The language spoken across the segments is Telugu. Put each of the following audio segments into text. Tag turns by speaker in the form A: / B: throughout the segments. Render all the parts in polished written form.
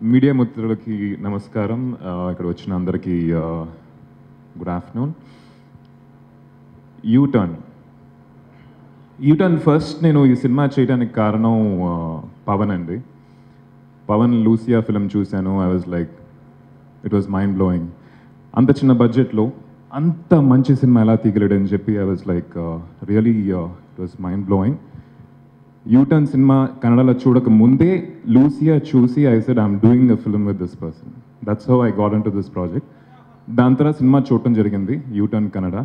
A: మీడియా మిత్రులకి నమస్కారం. ఇక్కడ వచ్చిన అందరికీ గుడ్ ఆఫ్టర్నూన్. యూటర్న్ ఫస్ట్ నేను ఈ సినిమా చేయడానికి కారణం పవన్ అండి. పవన్ లూసియా ఫిలిం చూశాను. I was like, it was mind blowing. అంత చిన్న బడ్జెట్లో అంత మంచి సినిమా ఎలా తీయగలడని చెప్పి I was like really it was mind blowing. U turn cinema కన్నడలో చూడక ముందే లూసియా చూసి I said I'm doing a film with this person. That's how I got in to this project. దాని తర్వాత సినిమా చూడటం జరిగింది U turn Kannada.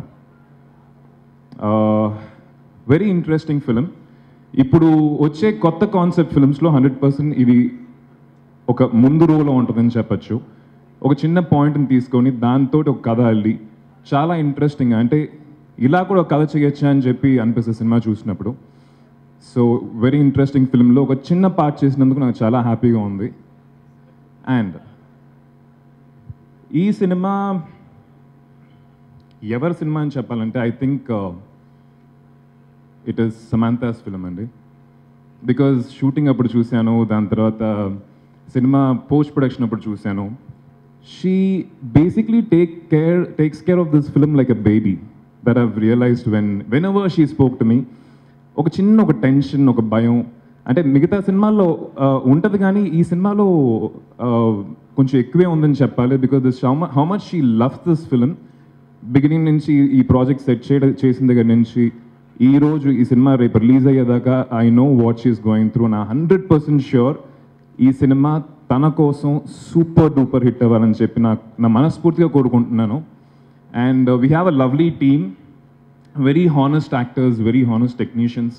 A: Very interesting film. ఇప్పుడు వచ్చే కొత్త కాన్సెప్ట్ ఫిల్మ్స్లో 100% ఇది ఒక ముందు రోలో ఉంటుందని చెప్పచ్చు. ఒక చిన్న పాయింట్ని తీసుకొని దాంతో ఒక కథ అల్లి చాలా ఇంట్రెస్టింగ్, అంటే ఇలా కూడా ఒక కథ చేయొచ్చా అని చెప్పి అనిపిస్తుంది సినిమా చూసినప్పుడు. సో వెరీ ఇంట్రెస్టింగ్ ఫిల్మ్లో ఒక చిన్న పార్ట్ చేసినందుకు నాకు చాలా హ్యాపీగా ఉంది. అండ్ ఈ సినిమా ఎవరి సినిమా అని చెప్పాలంటే I think it is Samantha's film అండి. బికాజ్ షూటింగ్ అప్పుడు చూశాను, దాని తర్వాత సినిమా పోస్ట్ ప్రొడక్షన్ అప్పుడు చూశాను. She basically takes care of this film like a baby. That I've realized whenever she spoke to me. ఒక టెన్షన్, ఒక భయం, అంటే మిగతా సినిమాల్లో ఉంటుంది కానీ ఈ సినిమాలో కొంచెం ఎక్కువే ఉందని చెప్పాలి. Because this how much she loves this film. Beginning నుంచి ఈ ప్రాజెక్ట్ సెట్ చేసిన దగ్గర నుంచి ఈరోజు ఈ సినిమా రేపు రిలీజ్ అయ్యేదాకా I know what she's going through. నా 100% ష్యూర్ ఈ సినిమా తన కోసం సూపర్ డూపర్ హిట్ అవ్వాలని చెప్పి నా మనస్ఫూర్తిగా కోరుకుంటున్నాను. And we have a lovely team, very honest actors, very honest technicians.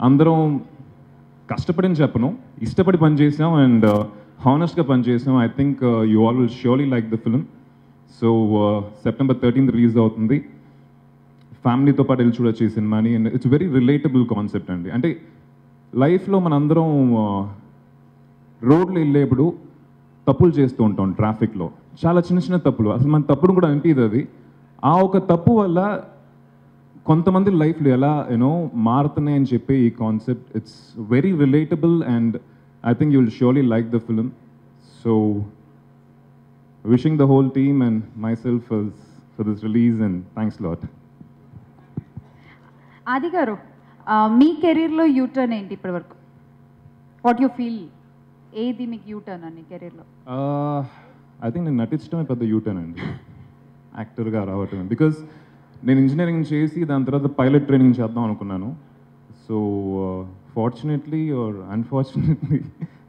A: అందరం కష్టపడిని చెప్పను, ఇష్టపడి పనిచేసాం అండ్ హానెస్ట్గా పనిచేసాం. I think you all will surely like the film. So September 13th release అవుతుంది. ఫ్యామిలీతో పాటు వెళ్ళి చూడొచ్చు ఈ సినిమాని. And it's very relatable concept అండి. అంటే లైఫ్లో మనందరం రోడ్లు వెళ్ళేప్పుడు తప్పులు చేస్తూ ఉంటాం ట్రాఫిక్లో, చాలా చిన్న తప్పులు, అసలు మన తప్పును కూడా అనిపించదు అది. ఆ ఒక తప్పు వల్ల కొంతమంది లైఫ్లో ఎలా మారుతున్నాయి అని చెప్పి ఈ concept. It's very relatable and I think you will surely like the film. So wishing the whole team and my self for this release and thanks lot.
B: ఆది గారు, మీ కెరీర్లో యూటర్న్ ఏంటి ఇప్పటివరకు? వాట్ యూ ఫీల్, ఏది మీకు యూటర్న్ అని కెరీర్లో?
A: ఐ థింక్ నేను నటించడమే పెద్ద యూటర్న్ అండి, యాక్టర్గా రావటం. బికాజ్ నేను ఇంజనీరింగ్ చేసి దాని తర్వాత పైలట్ ట్రైనింగ్ చేద్దాం అనుకున్నాను. So fortunately are unfortunately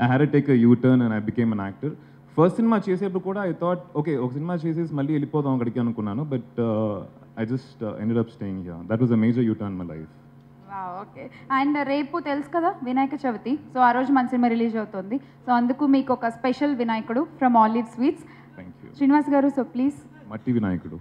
A: I had to take a U turn and I became an actor. First cinema చేసేప్పుడు కూడా ఐ థాట్ ఓకే ఒక సినిమా చేసేసి మళ్ళీ వెళ్ళిపోదాం అక్కడికి అనుకున్నాను. But I just ended up staying here. That was a major U turn in my life.
B: Okay. And రేపు తెలుసు కదా వినాయక చవితి, సో ఆ రోజు మన సినిమా రిలీజ్ అవుతుంది. సో అందుకు మీకు ఒక స్పెషల్ వినాయకుడు from olive sweets.
A: Thank you
B: Srinivas గారు. So please.
A: మట్టి వినాయకుడు.